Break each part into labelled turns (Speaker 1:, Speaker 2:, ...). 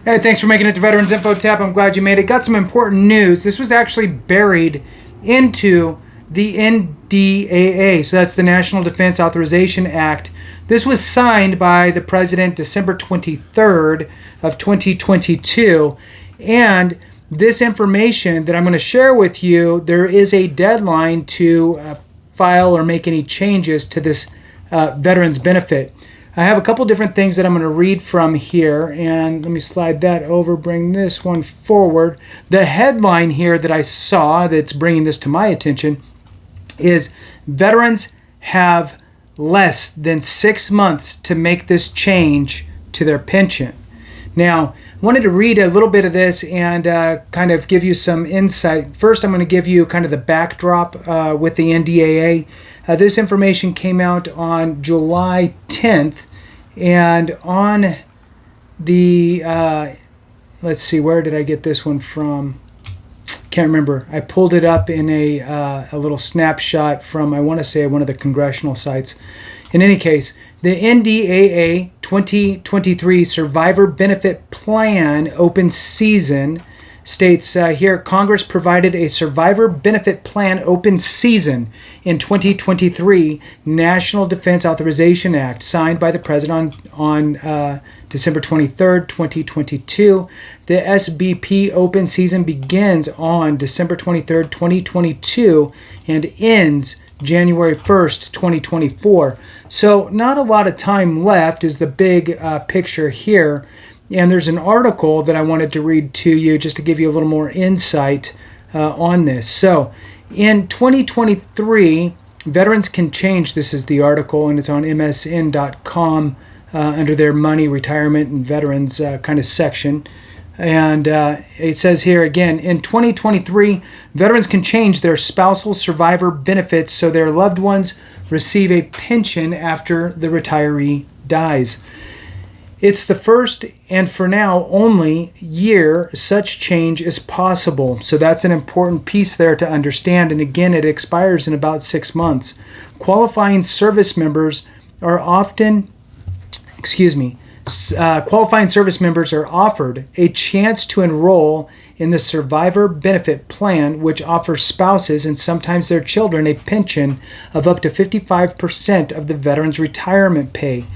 Speaker 1: Hey, thanks for making it to Veterans Info Tap. I'm glad you made it. Got some important news. This was actually buried into the NDAA, so that's the National Defense Authorization Act. This was signed by the President December 23rd of 2022, and this information that I'm going to share with you, there is a deadline to file or make any changes to this veterans benefit. I have a couple different things that I'm going to read from here, and let me slide that over, bring this one forward. The headline here that I saw that's bringing this to my attention is veterans have less than 6 months to make this change to their pension. Now, I wanted to read a little bit of this and kind of give you some insight. First, I'm going to give you kind of the backdrop with the NDAA. This information came out on July 10th, and on the, let's see, where did I get this one from? Can't remember. I pulled it up in a little snapshot from, I want to say, one of the Congressional sites. In any case, the NDAA 2023 Survivor Benefit Plan open season states here, Congress provided a Survivor Benefit Plan open season in 2023 National Defense Authorization Act signed by the President on December 23rd, 2022. The SBP open season begins on December 23rd, 2022 and ends January 1st, 2024. So not a lot of time left is the big picture here. And there's an article that I wanted to read to you just to give you a little more insight on this. So in 2023, veterans can change, this is the article, and it's on msn.com under their money, retirement, and veterans kind of section. And it says here again, in 2023, veterans can change their spousal survivor benefits so their loved ones receive a pension after the retiree dies. It's the first and for now only year such change is possible. So that's an important piece there to understand. And again, it expires in about 6 months. Qualifying service members are often, qualifying service members are offered a chance to enroll in the Survivor Benefit Plan, which offers spouses and sometimes their children a pension of up to 55% of the veteran's retirement pay.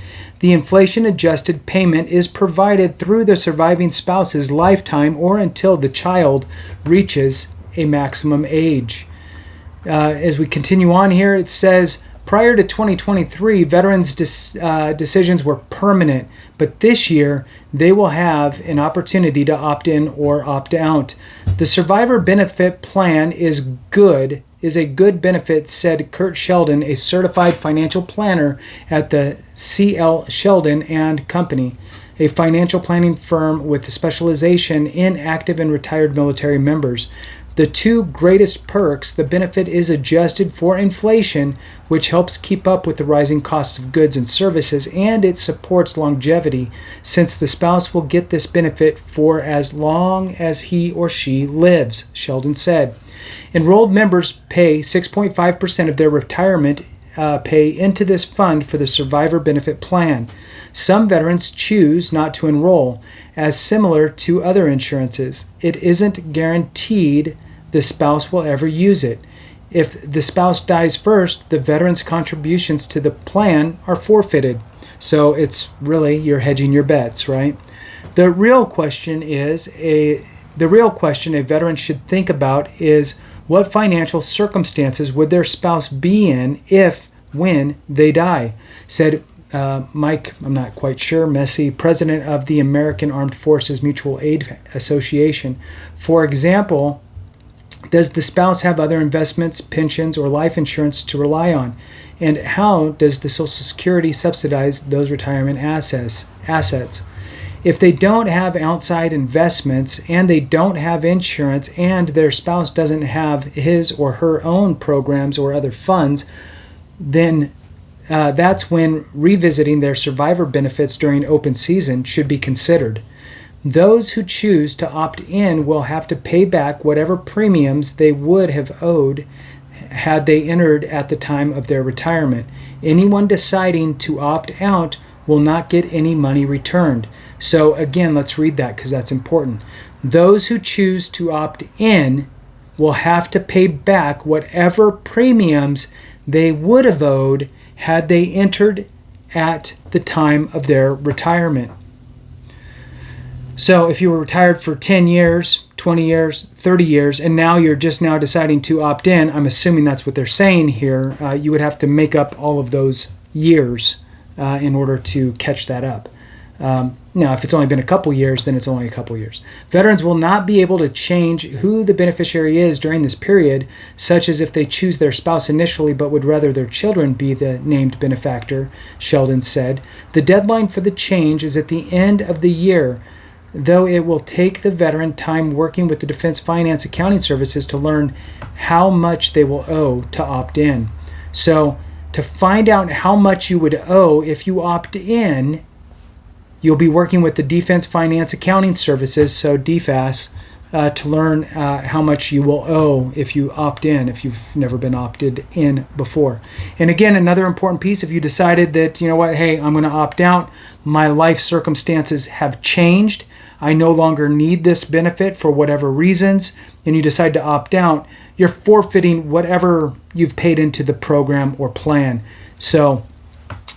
Speaker 1: The inflation-adjusted payment is provided through the surviving spouse's lifetime or until the child reaches a maximum age. As we continue on here, it says, prior to 2023, veterans' decisions were permanent, but this year they will have an opportunity to opt in or opt out. The Survivor Benefit Plan is a good benefit, said Kurt Sheldon, a certified financial planner at the C.L. Sheldon and Company, a financial planning firm with specialization in active and retired military members. The two greatest perks, the benefit is adjusted for inflation, which helps keep up with the rising costs of goods and services, and it supports longevity, since the spouse will get this benefit for as long as he or she lives, Sheldon said. Enrolled members pay 6.5% of their retirement pay into this fund for the Survivor Benefit Plan. Some veterans choose not to enroll, as similar to other insurances. It isn't guaranteed the spouse will ever use it. If the spouse dies first, the veteran's contributions to the plan are forfeited. So it's really, you're hedging your bets, right? The real question a veteran should think about is, what financial circumstances would their spouse be in when they die? Said Mike, I'm not quite sure, Messi, president of the American Armed Forces Mutual Aid Association. For example, does the spouse have other investments, pensions, or life insurance to rely on? And how does the Social Security subsidize those retirement assets? If they don't have outside investments and they don't have insurance and their spouse doesn't have his or her own programs or other funds, then that's when revisiting their survivor benefits during open season should be considered. Those who choose to opt in will have to pay back whatever premiums they would have owed had they entered at the time of their retirement. Anyone deciding to opt out will not get any money returned. So again, let's read that because that's important. Those who choose to opt in will have to pay back whatever premiums they would have owed had they entered at the time of their retirement. So if you were retired for 10 years, 20 years, 30 years, and now you're just now deciding to opt in, I'm assuming that's what they're saying here, you would have to make up all of those years in order to catch that up. Now, if it's only been a couple years, then it's only a couple years. Veterans will not be able to change who the beneficiary is during this period, such as if they choose their spouse initially but would rather their children be the named benefactor, Sheldon said. The deadline for the change is at the end of the year, though it will take the veteran time working with the Defense Finance Accounting Services to learn how much they will owe to opt in. So, to find out how much you would owe if you opt in, you'll be working with the Defense Finance Accounting Services, so DFAS, to learn how much you will owe if you opt in, if you've never been opted in before. And again, another important piece, if you decided that, you know what, hey, I'm going to opt out, my life circumstances have changed, I no longer need this benefit for whatever reasons, and you decide to opt out, you're forfeiting whatever you've paid into the program or plan. So,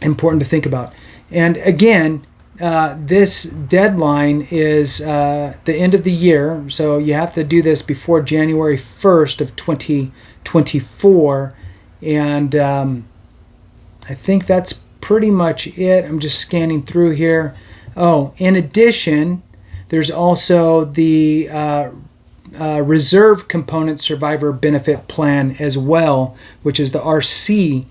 Speaker 1: important to think about. And again, this deadline is the end of the year, so you have to do this before January 1st of 2024, and I think that's pretty much it. I'm just scanning through here. Oh, in addition, there's also the Reserve Component Survivor Benefit Plan as well, which is the RCSBP.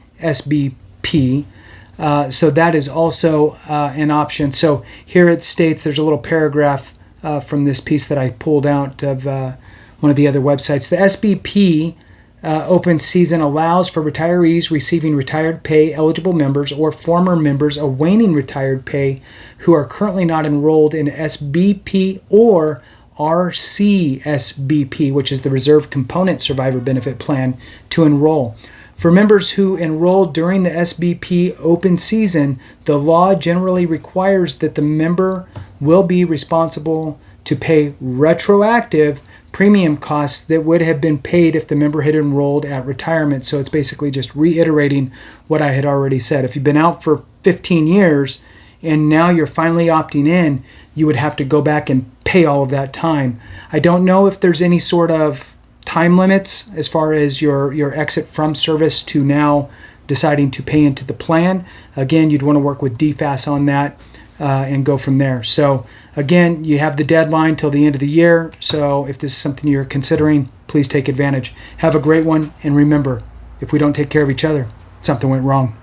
Speaker 1: So that is also an option. So here it states, there's a little paragraph from this piece that I pulled out of one of the other websites. The SBP open season allows for retirees receiving retired pay eligible members or former members awaiting retired pay who are currently not enrolled in SBP or RCSBP, which is the Reserve Component Survivor Benefit Plan, to enroll. For members who enrolled during the SBP open season, the law generally requires that the member will be responsible to pay retroactive premium costs that would have been paid if the member had enrolled at retirement. So it's basically just reiterating what I had already said. If you've been out for 15 years and now you're finally opting in, you would have to go back and pay all of that time. I don't know if there's any sort of time limits as far as your exit from service to now deciding to pay into the plan. Again, you'd want to work with DFAS on that and go from there. So again, you have the deadline till the end of the year. So if this is something you're considering, please take advantage. Have a great one. And remember, if we don't take care of each other, something went wrong.